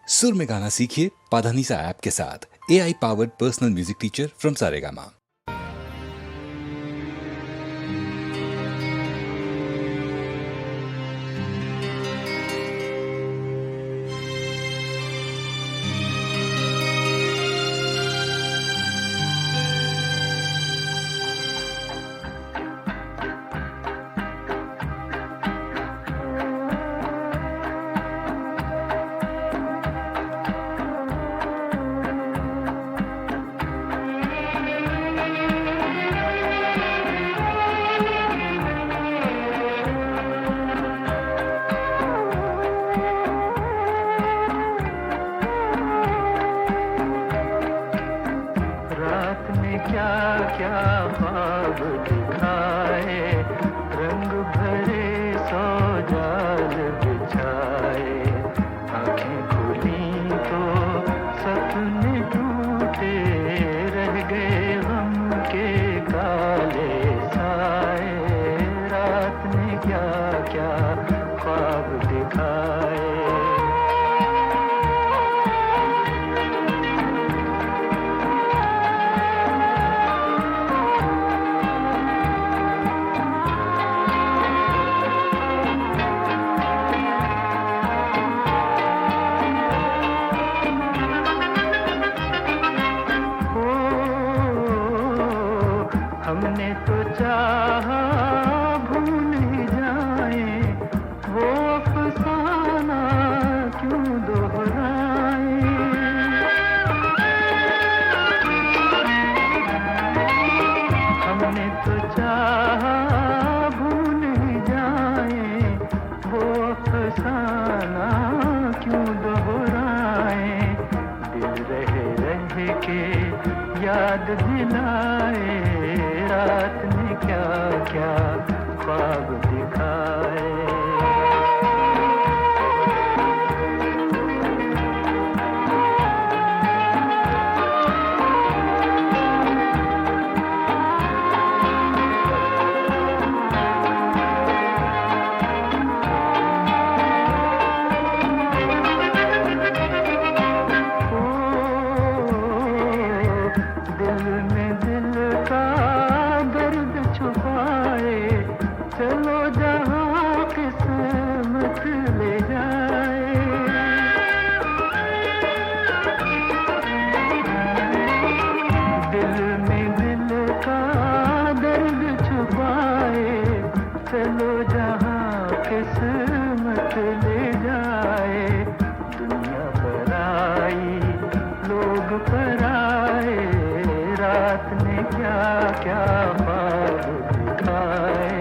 सुर में गाना सीखिए पाधानीसा ऐप के साथ। AI powered personal music teacher from Saregama. क्या क्या ख्वाब दिखाए, रंग भरे सौ जाल बिछाए। आँखें खुली तो सपने टूटे, रह गए गम के काले साए। रात ने क्या क्या ख्वाब दिखाए। हमने तो चाहा भूल ही जाए, वो अफसाना क्यों दोहराए। हमने तो चाहा भूल ही जाए, वो अफसाना क्यों दोहराए। दिल रह के याद दिलाए, रात ने क्या क्या ख्वाब दिखाए। चलो जहाँ किस्मत ले जाए। दिल में दिल का दर्द छुपाए, चलो जहाँ किस्मत ले जाए। दुनिया पर आई, लोग पर आए, रात ने क्या क्या ख्वाब दिखाए।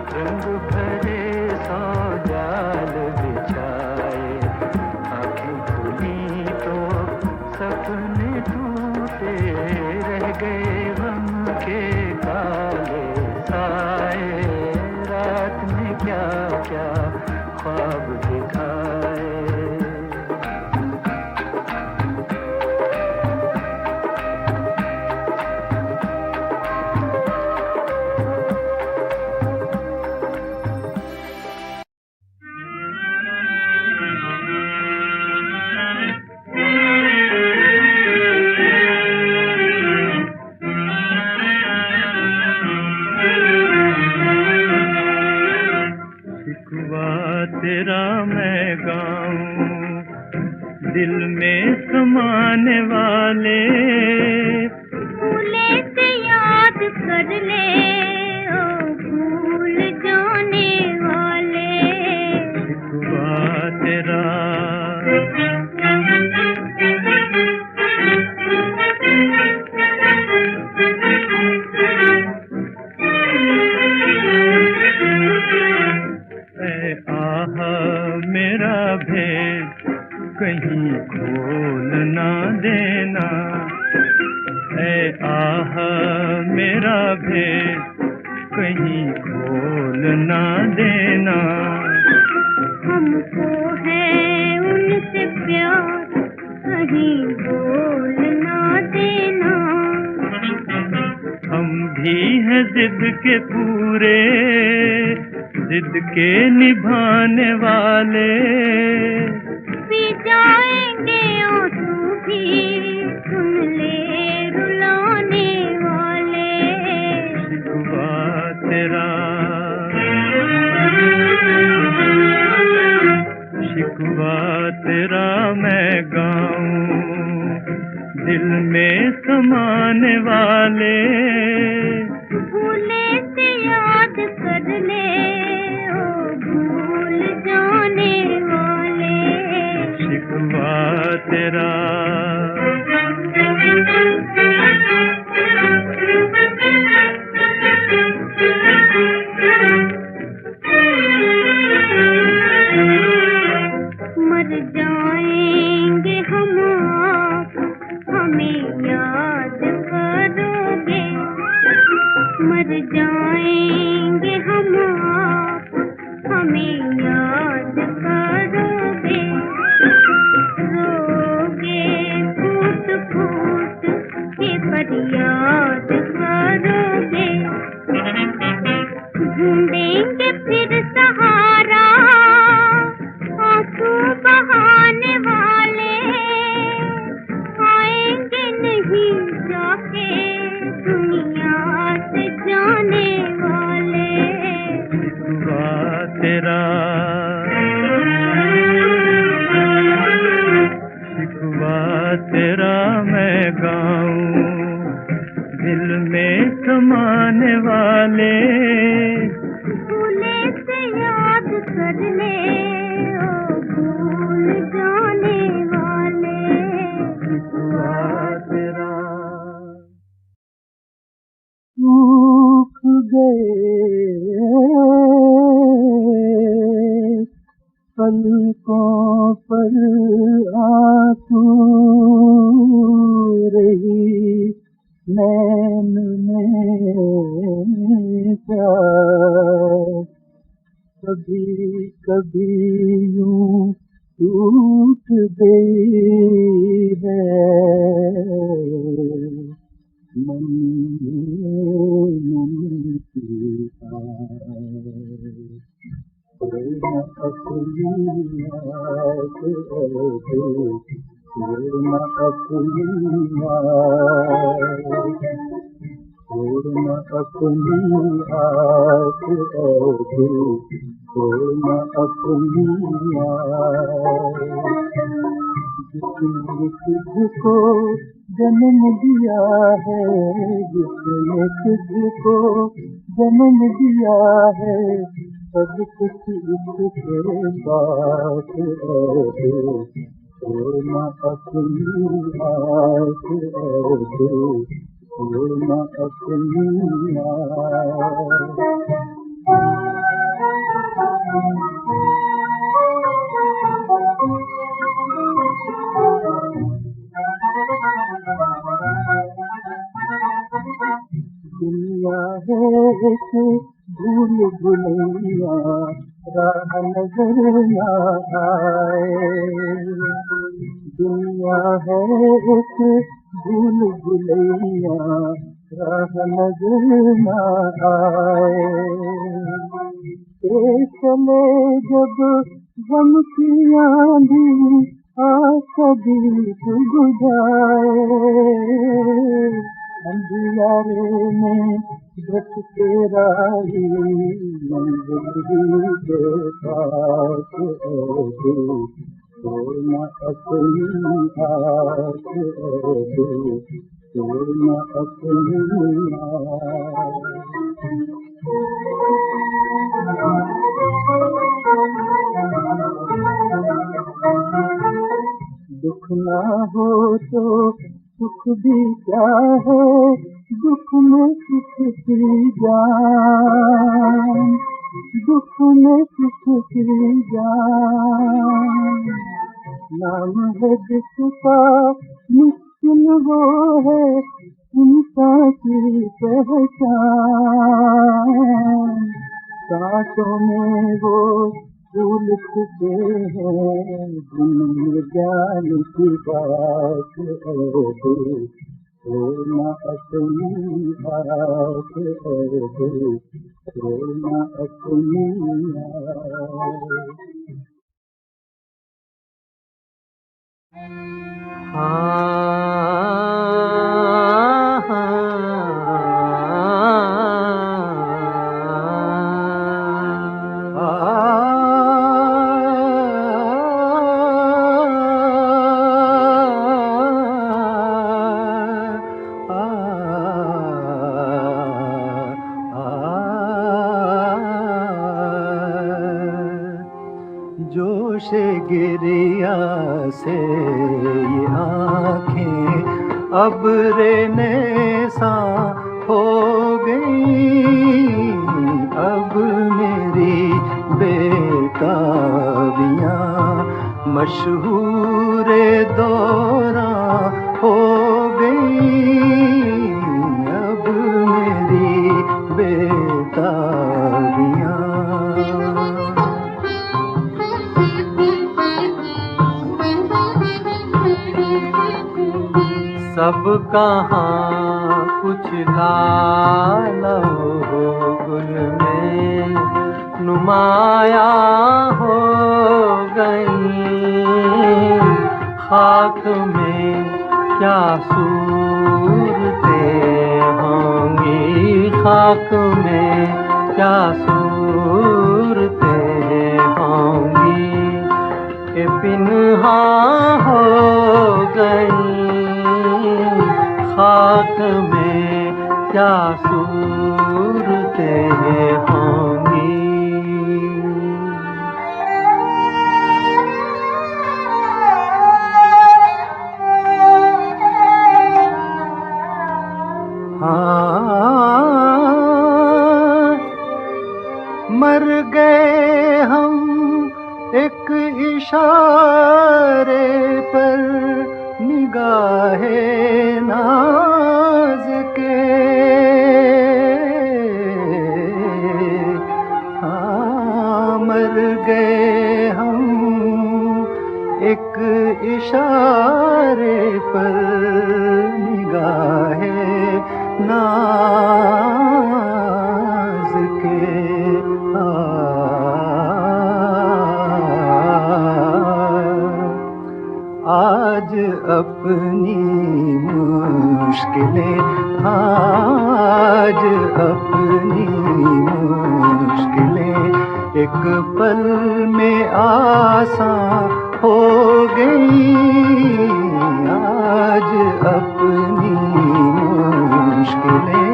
रंग भरे सौ जाल बिछाए, आँखें खुली तो सपने टूटे, रह गए गम के काले साए। रात ने क्या क्या ख्वाब दिखाए। तेरा मैं गाऊं, दिल में समाने वाले भूले से याद कर ले, ओ भूल जाने वाले। शिकवा तेरा मेरा भेद कहीं खोल ना देना। ऐ आह मेरा भेद कहीं खोल ना देना। हमको है उनसे प्यार, कहीं बोल ना देना। हम भी हैं जिद के पूरे, जिद के निभाने वाले। पी जाएंगे तेरा मैं गाऊं, दिल में समाने वाले भूले से याद कर ले, ओ भूल जाने वाले। शिकवा तेरा मर जाएंगे हम आप, हमें याद करोगे। मर जाएंगे हम आप, हमें याद करोगे। रोगे फूट फूट के फरियाद करोगे। ढूंढेंगे फिर सहारा आंसू बहाने वाले। आएंगे नहीं जाके दुनिया से जाने वाले। शिकवा तेरा, शिकवा तेरा मैं गाऊं, दिल में समाने वाले भूले से याद कर ले, ओ भूल जाने वाले। शिकवा तेरा। सूख गए पलकों पर आंसू, रही नैन में प्यास। कभी कभी यूं टूट गई है मन की आस। छोड़ना अपनी आस, छोड़ना अपनी आस, छोड़ना अपनी आस, छोड़ना अपनी आस। जिसने तुझको जन्म दिया है, जिसने तुझको जन्म दिया है, सब कुछ उसके पास है। छोड़ना अपनी आस, छोड़ना अपनी आस। दुनिया है एक भूल भुलैया, राह नजर ना आए। दुनिया है एक भूल भुलैया, राह नजर ना आए। चले जब गम की आंधी, कभी बुझाए। अंधियारे में भटके राही, मंजिल के पास है। छोड़ना अपनी आस, छोड़ना अपनी आस। दुख ना हो तो सुख भी क्या है, दुख में सुख की जान, दुख में सुख की जान। नाम है जिसका मुश्किल वो है इंसान की पहचान। सांसों में वो फूल खिले हैं, जिनमें ज्ञान की बात है। छोड़ना अपनी आस, छोड़ना अपनी नशे गिरिया से ये आँखें अब रेनेसा हो गई, अब मेरी बेताबियाँ मशहूर दौरा हो गई, अब मेरी बेताबियाँ। सब कहाँ कुछ लाल हो गुल में नुमाया हो गई, खाक में क्या सूरतें होंगी, खाक में क्या सूरतें होंगी कि पिन्हा हो गई, खाक में क्या सूरतें होंगी। हाँ, मर गए हम एक इशारे पर निगाहे नाज के, हाँ मर गए हम एक इशारे पर निगाहे नाज के। आज अपनी मुश्किलें, आज अपनी मुश्किलें एक पल में आसान हो गई, आज अपनी मुश्किलें।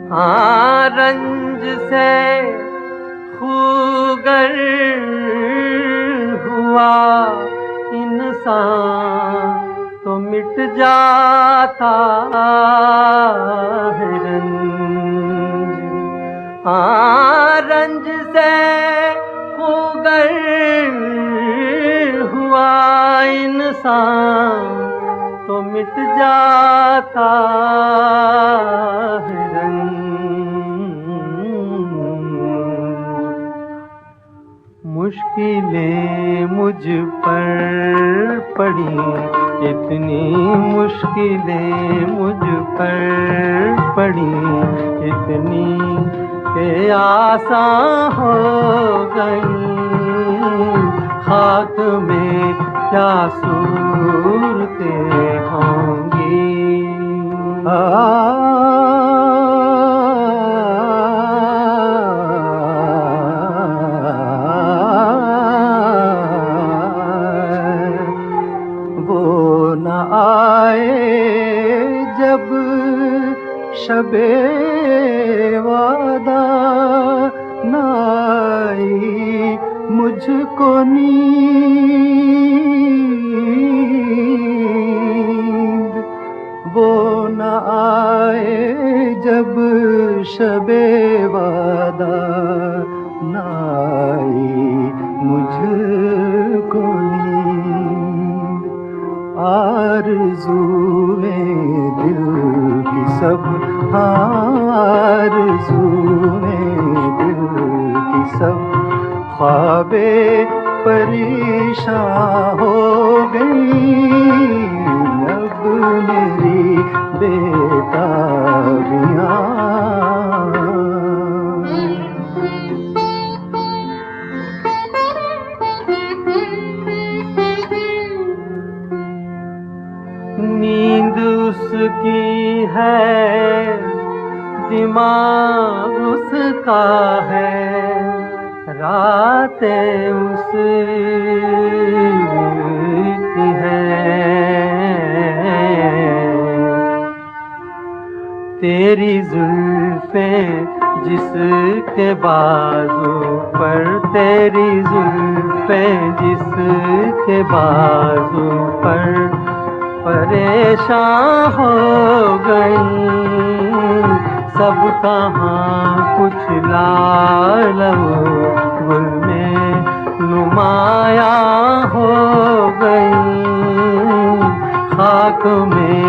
हाँ रंज से खूगर हुआ इंसान तो मिट जाता है रंज, हाँ रंज से खूगर हुआ इंसान तो मिट जाता है रंज। मुश्किलें मुझ पर पड़ी, इतनी मुश्किलें मुझ पर पड़ी, इतनी के आसान हो गई, खाक में क्या सूरतें होंगी। वो न आए जब शबे वादा न आई मुझको नींद, वो न आए जब शबे वादा न आई मुझको नींद। आरज़ूएं दिल की सब, आरज़ूएं दिल की सब ख्वाबे परेशान हो गई, अब मेरी बेताबियाँ। नींद उसकी है, दिमाग उसका है, रातें उसकी है तेरी जुल्फें जिसके बाजू पर, तेरी जुल्फें जिसके बाजू पर परेशान हो गई, सब कहाँ कुछ लाल गुल में नुमाया हो गई, खाक में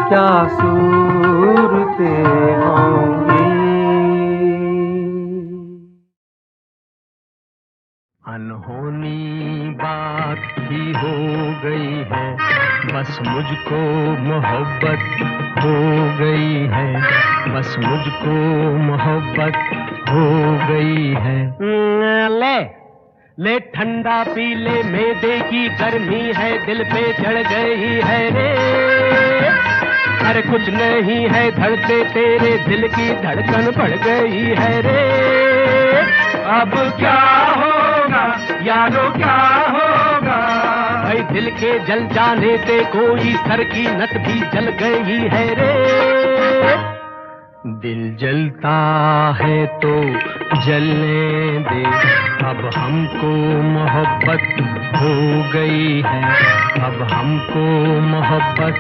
क्या सूरतें होंगी। अनहोनी बात ही हो गई है, बस मुझको मोहब्बत हो गई है, बस मुझको मोहब्बत हो गई है। ले ठंडा पी ले, मैदे की गर्मी है दिल पे चढ़ गई है रे। अरे कुछ नहीं है धड़के तेरे दिल की धड़कन बढ़ गई है रे। अब क्या होगा यारो क्या होगा, भाई दिल के जल जाने से कोई सर की नस भी जल गई है रे। दिल जलता है तो जलने दे, अब हमको मोहब्बत हो गई है, अब हमको मोहब्बत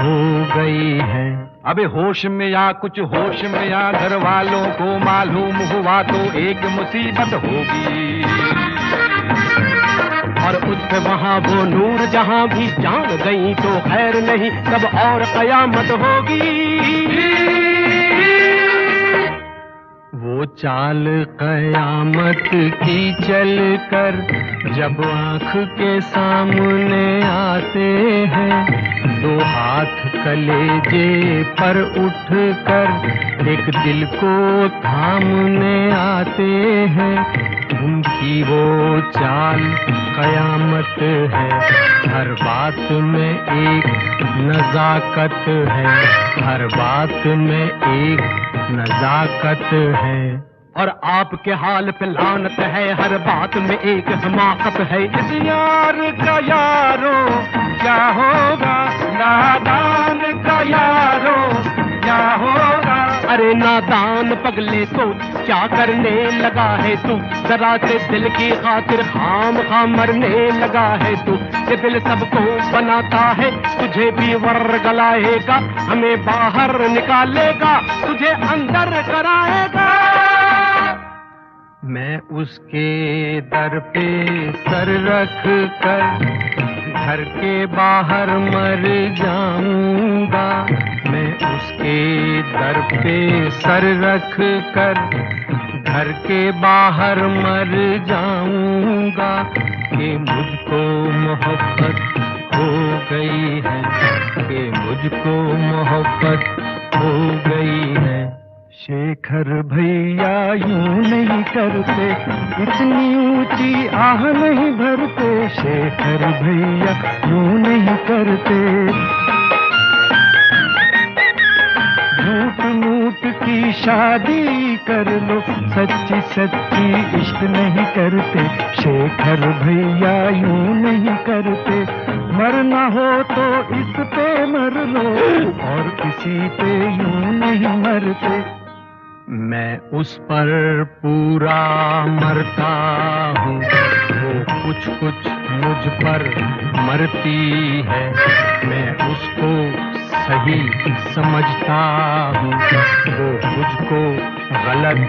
हो गई है। अबे होश में या कुछ होश में या घर वालों को मालूम हुआ तो एक मुसीबत होगी, और उस पे वहाँ वो नूर जहाँ भी जान गई तो खैर नहीं तब और कयामत होगी। वो चाल कयामत की चल कर जब आँख के सामने आते हैं, दो हाथ कलेजे पर उठ कर एक दिल को थामने आते हैं, उनकी वो चाल कयामत है, हर बात में एक नजाकत है, हर बात में एक नजाकत है। और आपके हाल पे लानत है, हर बात में एक हमाकत है। इस यार का यारो क्या होगा, नादान का यारो क्या होगा। अरे नादान पगले तो क्या करने लगा है तू, जरा से दिल की खातिर खाम खाम मरने लगा है तू। ये दिल सबको बनाता है, तुझे भी वर्गलाएगा, हमें बाहर निकालेगा, तुझे अंदर कराएगा। मैं उसके दर पे सर रख कर घर के बाहर मर जाऊंगा, मैं उसके दर पे सर रख कर घर के बाहर मर जाऊंगा, कि मुझको मोहब्बत हो गई है, कि मुझको मोहब्बत हो गई है। शेखर भैया यूं नहीं करते, इतनी ऊंची आह नहीं भरते, शेखर भैया यूं नहीं करते। झूठ मूठ की शादी कर लो, सच्ची सच्ची इश्क नहीं करते, शेखर भैया यूं नहीं करते। मरना हो तो इस पे मर लो, और किसी पे यूं नहीं मरते। मैं उस पर पूरा मरता हूँ, वो कुछ कुछ मुझ पर मरती है, मैं उसको सही समझता हूँ, वो मुझको गलत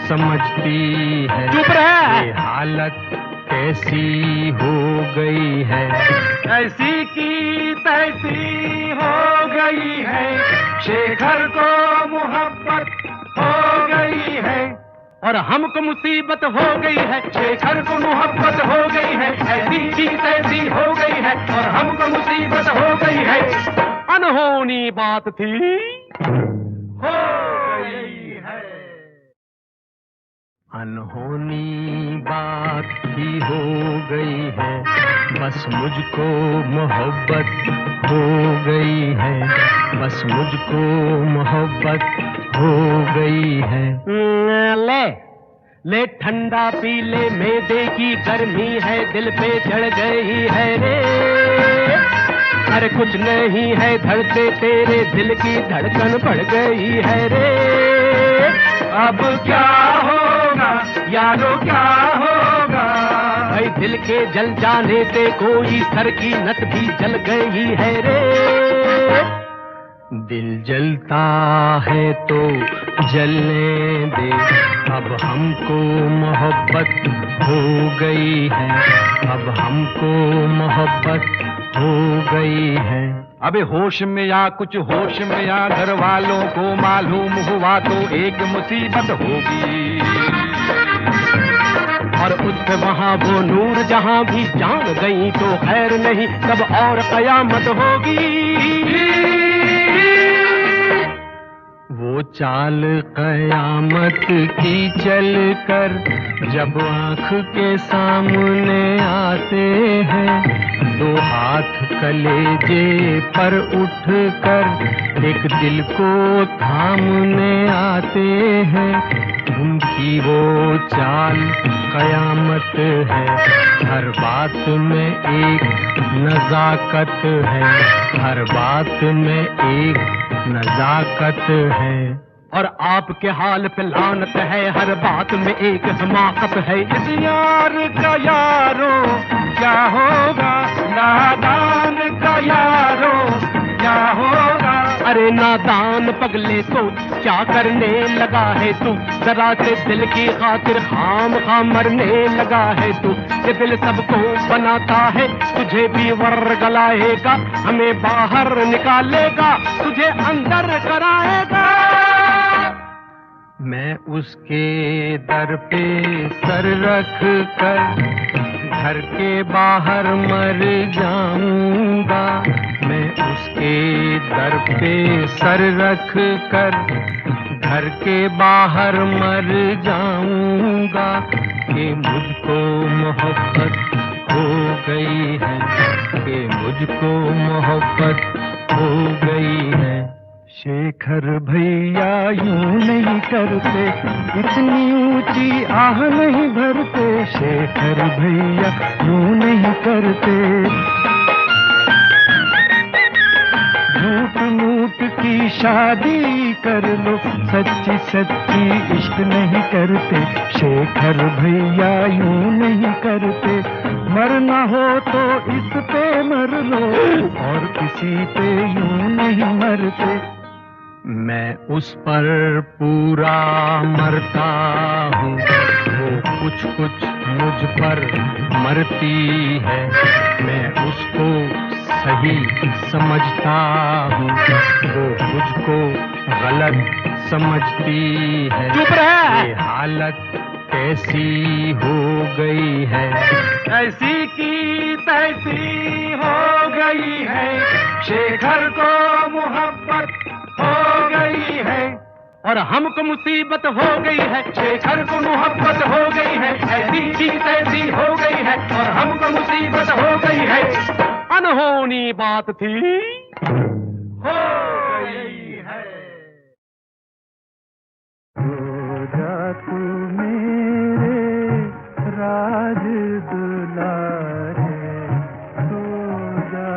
समझती है। चुप रहे। ये हालत कैसी हो गई है, ऐसी की तैसी हो गई है, शेखर को मोहब्बत हो गई है, और हमको मुसीबत हो गई है, शेखर को मोहब्बत हो गई है, ऐसी की तैसी हो गई है, और हमको मुसीबत हो गई है। अनहोनी बात थी हो गई है, अनहोनी बात ही हो गई है, बस मुझको मोहब्बत हो गई है, बस मुझको मोहब्बत हो गई है। ले ठंडा पी ले, मैदे की गर्मी है दिल पे चढ़ गई है रे। अरे कुछ नहीं है धड़ते तेरे दिल की धड़कन बढ़ गई है रे। अब क्या होगा यारो क्या होगा, भाई दिल के जल जाने से कोई सर की नस भी जल गई है रे। दिल जलता है तो जलने दे, अब हमको मोहब्बत हो गई है, अब हमको मोहब्बत हो गई है। अबे होश में या कुछ होश में या घर वालों को मालूम हुआ तो एक मुसीबत होगी, और उस पे वहाँ वो नूर जहाँ भी जान गई तो खैर नहीं तब और कयामत होगी। वो चाल कयामत की चल कर जब आँख के सामने आते हैं, दो हाथ कलेजे पर उठ कर एक दिल को थामने आते हैं। उनकी वो चाल कयामत है, हर बात में एक नजाकत है, हर बात में एक नजाकत है। और आपके हाल पे लानत है, हर बात में एक हमाकत है। इस यार का यारो क्या होगा, नादान का यारो क्या होगा। अरे नादान पगले सोच क्या करने लगा है तू, जरा से दिल की खातिर खाम खाम मरने लगा है तू। ये दिल सबको बनाता है, तुझे भी वर्गलाएगा, हमें बाहर निकालेगा, तुझे अंदर कराएगा। मैं उसके दर पे सर रख कर घर के बाहर मर जाऊंगा, मैं उसके दर पे सर रख कर घर के बाहर मर जाऊंगा, कि मुझको मोहब्बत हो गई है, कि मुझको मोहब्बत हो गई है। शेखर भैया यूं नहीं करते, इतनी ऊंची आह नहीं भरते, शेखर भैया यूं नहीं करते। झूठ मूठ की शादी कर लो, सच्ची सच्ची इश्क नहीं करते, शेखर भैया यूं नहीं करते। मरना हो तो इस पे मर लो, और किसी पे यूं नहीं मरते। मैं उस पर पूरा मरता हूँ, वो कुछ कुछ मुझ पर मरती है, मैं उसको सही समझता हूँ, वो मुझको गलत समझती है। चुप रह। ये हालत कैसी हो गई है, ऐसी की तैसी हो गई है, शेखर को मोहब्बत हो गई है। और हमको मुसीबत हो गई है, शेखर को मोहब्बत हो गई है, ऐसी की तैसी हो गई है, और हमको मुसीबत हो गई है। अनहोनी बात थी, हो गई है। हो जा तू मेरे राज दुलारे, हो जा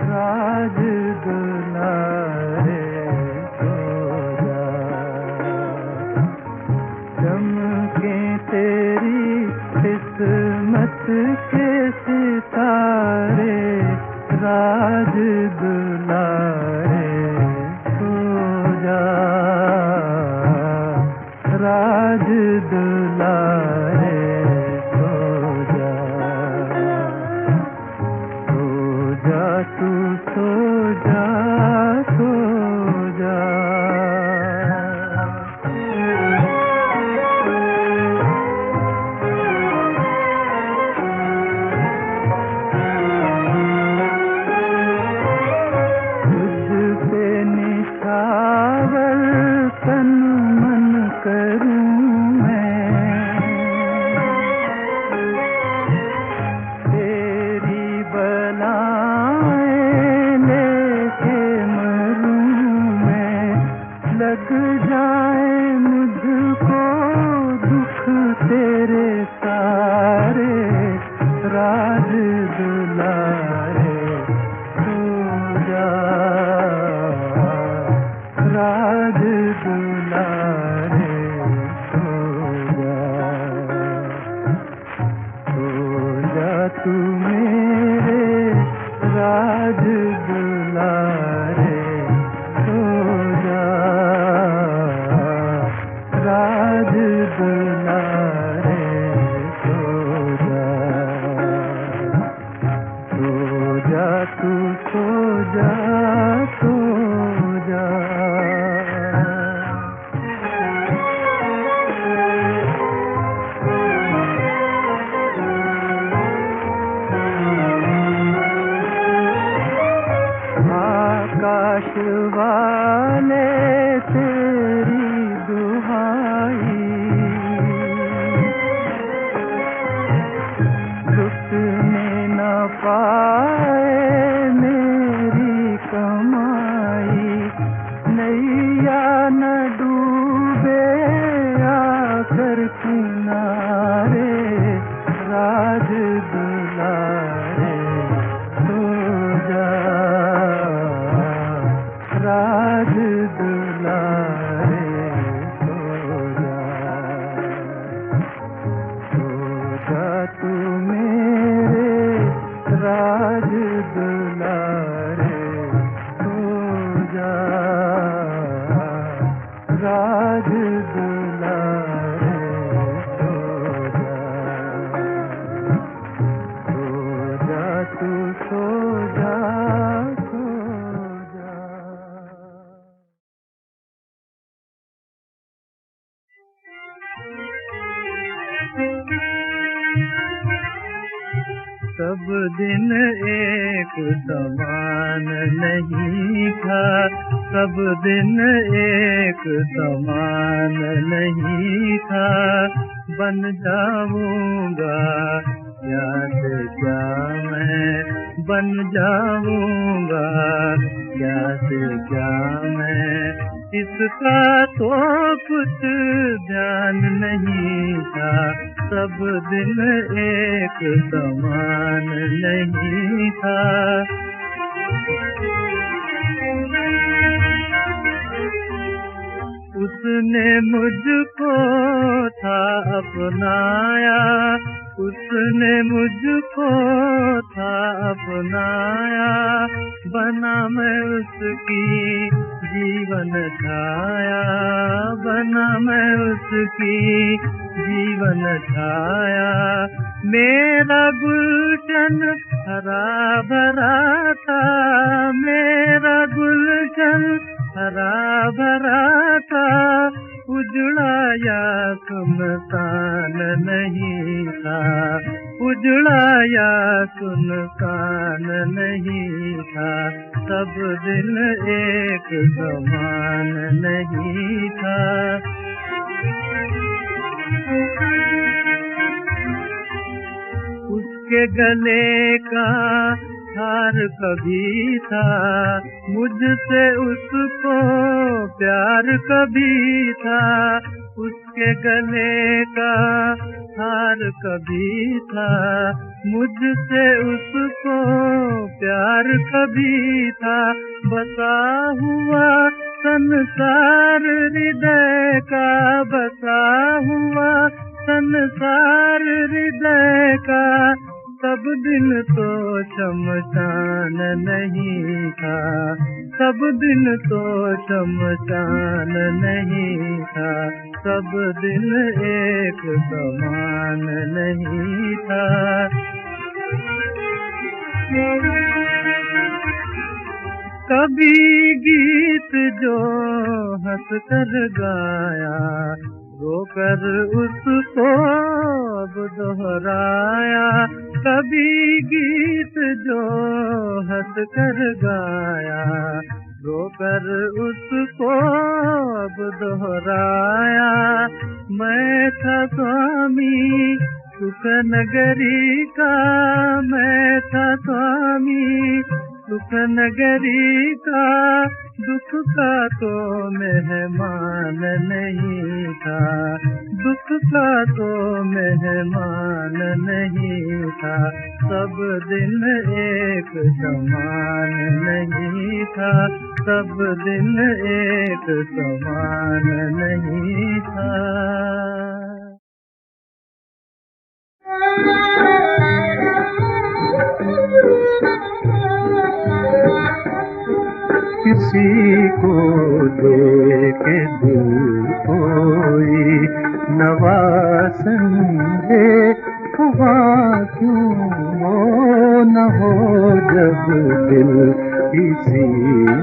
राज दुलारे, हो जा। चमके तेरी किस्मत के सितारे, राज दुलारे, हो जा राज दुलारे, हो जा। सो जा तू सो जा। काश वाले तेरी दुहाई लुटने न पाए मेरी कमाई नैया न डूबे आकर किनारे राज दुलारे सो जा राज दुलारे सो जा तू मेरे राज दुलारे सो जा राज दुलारे तू सो जा सो जा सब दिन एक समान नहीं था सब दिन एक समान नहीं था बन जाऊंगा क्या से क्या मैं बन जाऊंगा क्या से क्या मैं इसका तो कुछ ध्यान नहीं था सब दिन एक समान नहीं था उसने मुझको था अपनाया उसने मुझको था अपनाया बना मैं उसकी जीवन छाया बना मैं उसकी जीवन छाया मेरा गुलशन हरा भरा था मेरा गुलशन हरा भरा था उजड़ा या सुनसान नहीं था उजड़ा या सुनसान नहीं था सब दिन एक समान नहीं था उसके गले का हार कभी था मुझसे उसको प्यार कभी था उसके गले का हार कभी था मुझसे उसको प्यार कभी था बसा हुआ संसार हृदय का बसा हुआ संसार हृदय का सब दिन तो शमशान नहीं था सब दिन तो शमशान नहीं था सब दिन एक समान नहीं था कभी गीत जो हंस कर गाया रोकर उसको अब दोहराया कभी गीत जो हंस कर गाया रोकर उसको अब दोहराया मैं था स्वामी सुख नगरी का मैं था स्वामी सुख नगरी का दुख का तो मेहमान नहीं था दुख का तो मेहमान नहीं था सब दिन एक समान नहीं था सब दिन एक समान नहीं था किसी को दे के दिल कोई नवा समझे हुआ क्यों हो न हो जब दिल किसी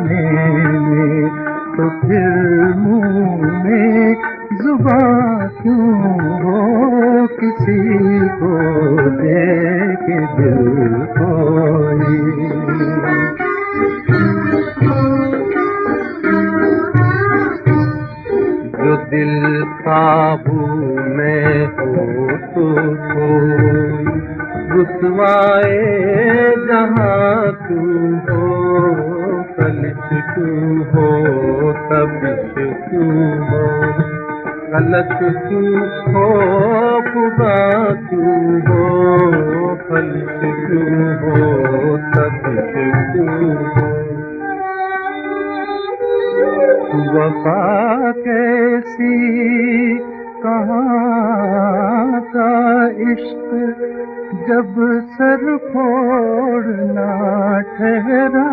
में तो फिर मुंह में जुबां क्यों हो किसी को दे के दिल कोई परवाए जहाँ तू हो, कलिश तू हो तबिश तू हो, गलत तू हो खुदा तू हो, कलिश तू हो तबिश तू हो। वफा कैसी कहाँ का इश्क जब सर फोड़ना ठहरा,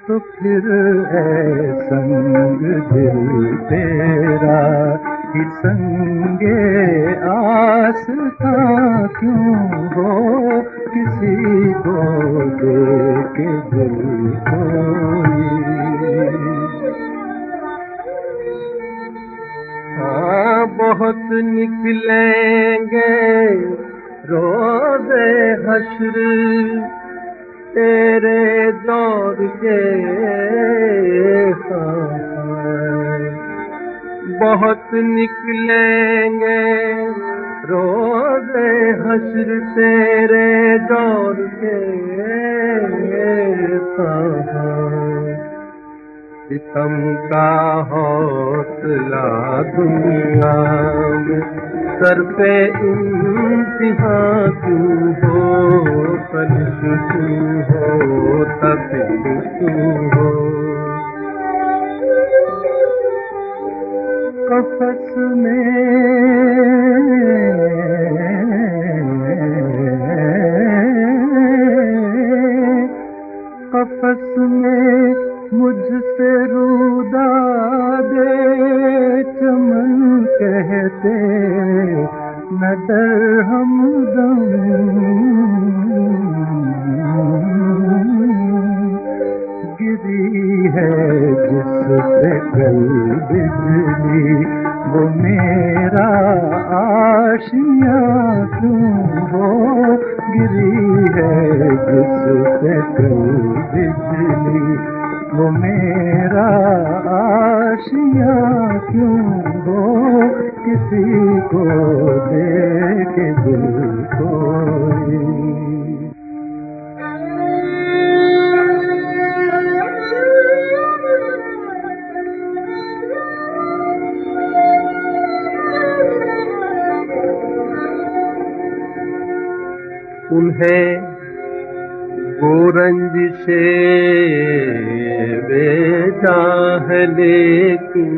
तो फिर है संग दिल तेरा कि संगे आसता क्यों हो, किसी को दे के दिल कोई। हाँ बहुत निकलेंगे रोज़े हश्र तेरे दौर के, बहुत निकलेंगे रोज़े हश्र तेरे दौर के, सितम का हौसला दुनिया में सर पे इम्तिहान क्यों हो, कलिश क्यों हो तबिश क्यों हो। कफस में मुझसे रूदा दे चमन कहते न डर हमदम, गिरी है जिस पे कल बिजली वो मेरा आशिया क्यों हो, गिरी है जिस पे कल बिजली वो मेरा आशिया क्यों हो, किसी को दे के दिल कोई। उन्हें गोरंज से बेचा है लेकिन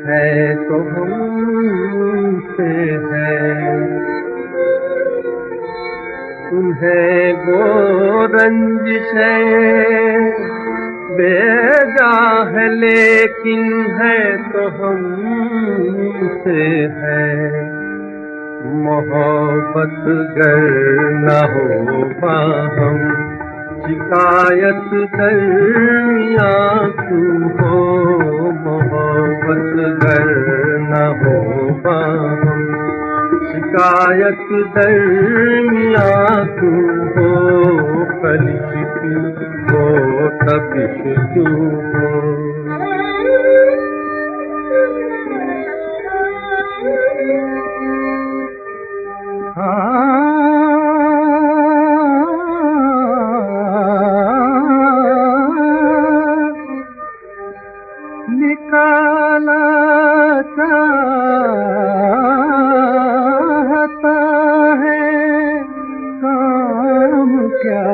है तो हमसे है, उन्हें गोरंज से बेचा है लेकिन है तो हमसे है। मोहब्बत गर न हो हम शिकायत दरमिया तू हो, मोहब्बत गर न हो हम शिकायत दरमिया तू हो, कलिश क्यों हो तबिश क्यों हो। निकाला चाहता है काम क्या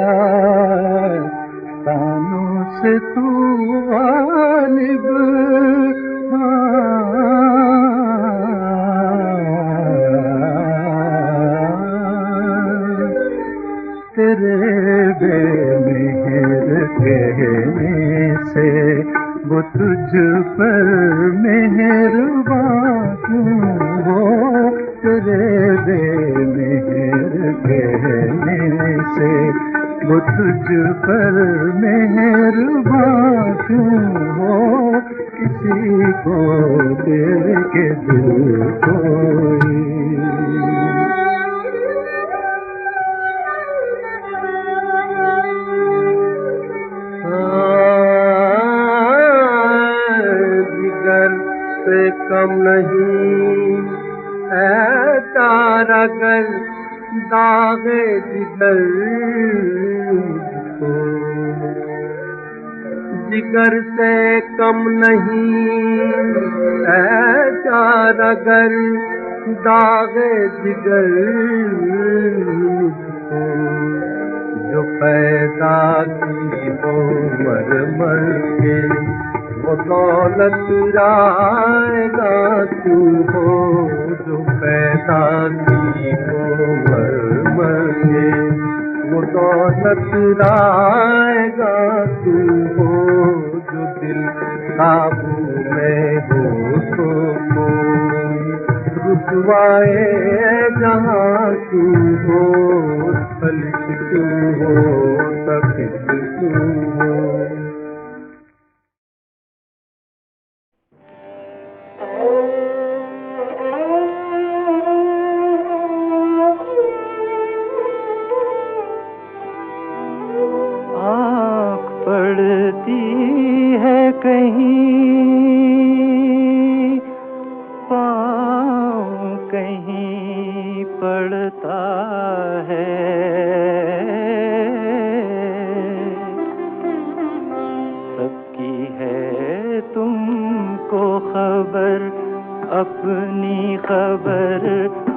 तानों से तू गालिब, तेरे बेमेहर कहने से वो तुझ पर मेहरबान क्यों हो, तेरे बेमेहर कहने से वो तुझ पर मेहरबान क्यों हो, किसी को दे के दिल कोई। से कम दागे जिगर मुझको जिगर से कम नहीं है चार अगर दागे जिगर मुझको जो पैदा की हो मर मर के वो दौलत राएगा तू हो जो पैदा की हो मर मर के वो दौलत राएगा तू हो जो दिल काबू में हो तो कोई रुसवाए जहाँ तू हो फलिश तू हो तफिश तू हो। पड़ती है कहीं पाँव कहीं पड़ता है सबकी है तुमको खबर अपनी खबर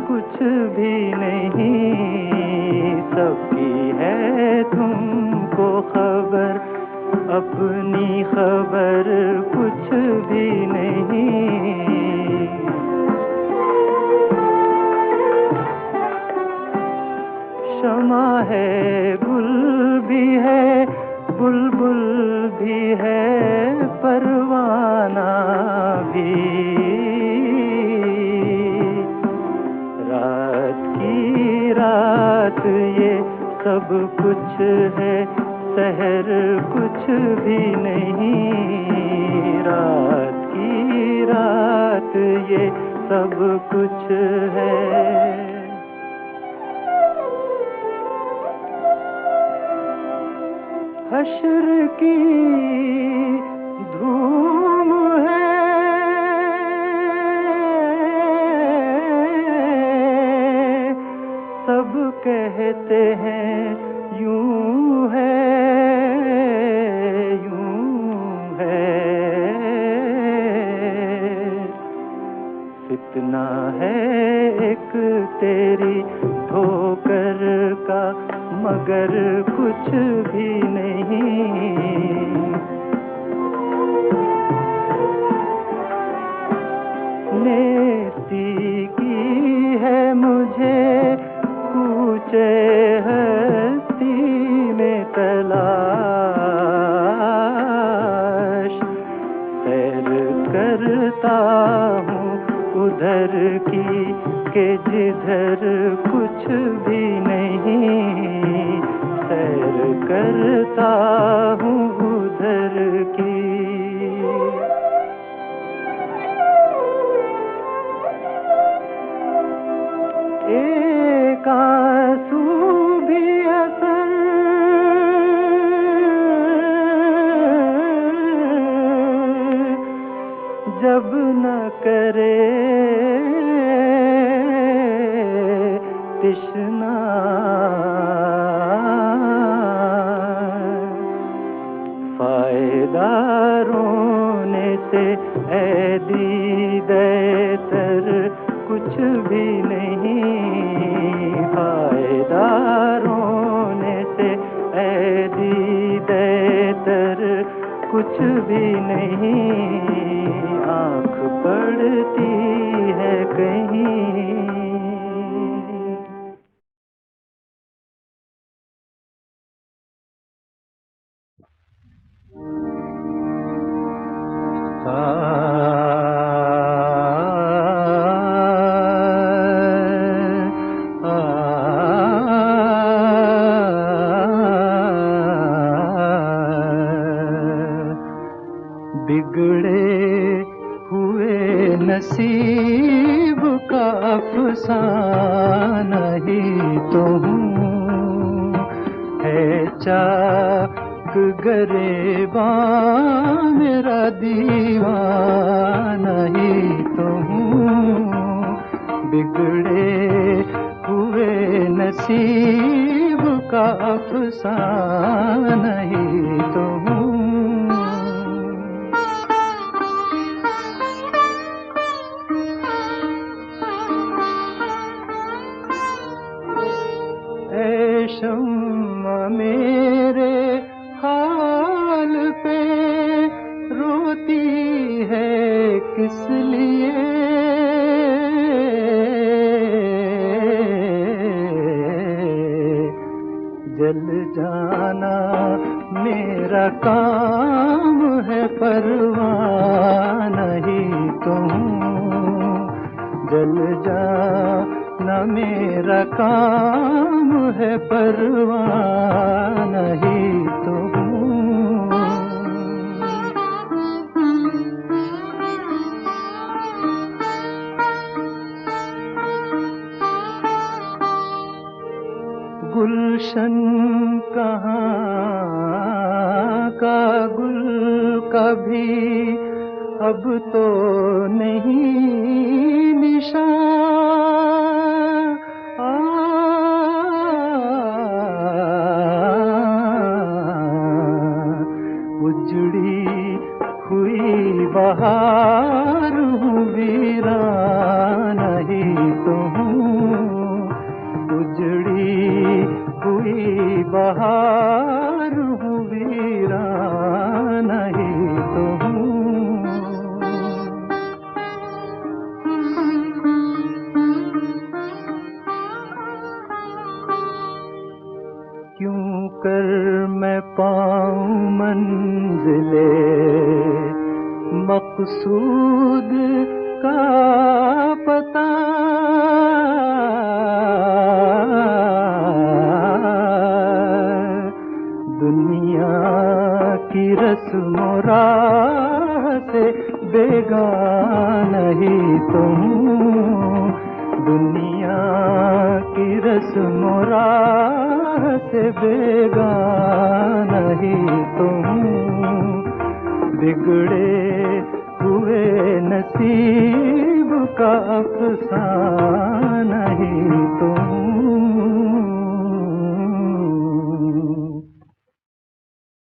कुछ भी नहीं सबकी है तुमको खबर अपनी खबर कुछ भी नहीं शमा है गुल भी है बुलबुल भी है परवाना भी रात की रात ये सब कुछ है शहर कुछ भी नहीं रात की रात ये सब कुछ है हश्र की धूम है सब कहते हैं यूं है फितना है एक तेरी ठोकर का मगर कुछ भी नहीं नेस्ती की है मुझे कूचे हस्ती में तलाश सैर करता हूँ उधर की के जिधर कुछ भी नहीं सैर करता हूँ उधर की एक आंसू भी असर जब न करे तिश्ना फायदा रोने से ऐ दीदेतर कुछ भी नहीं फायदा रोने से ऐ दीदेतर कुछ भी नहीं आँख पड़ती है कहीं बिगड़े हुए नसीब का अफसाना ही तो हूँ है चाक गरेबा मेरा दीवाना ही तो हूँ बिगड़े हुए हुए नसीब का अफसाना ही तो हूँ। ऐ शम्मा मेरे हाल पे रोती है किस लिए, जल जाना मेरा काम है परवाना ही तो हूँ। जल जाना मेरा काम है परवाना ही तो हूँ। गुलशन कहाँ का गुल कभी अब तो नहीं निशान। उजड़ी हुई बहार हूँ, वीराना ही तो हूँ। उजड़ी हुई बहार हूँ, वीराना ही तो हूँ। क्यों कर मैं पाऊँ मंजिले मकसूद का पता, दुनिया की रस्म राह से बेगाना ही तो हूँ। दुनिया की रस्म राह से बेगाना ही तो हूँ। बिगड़े हुए नसीब का अफसाना ही तो हूँ।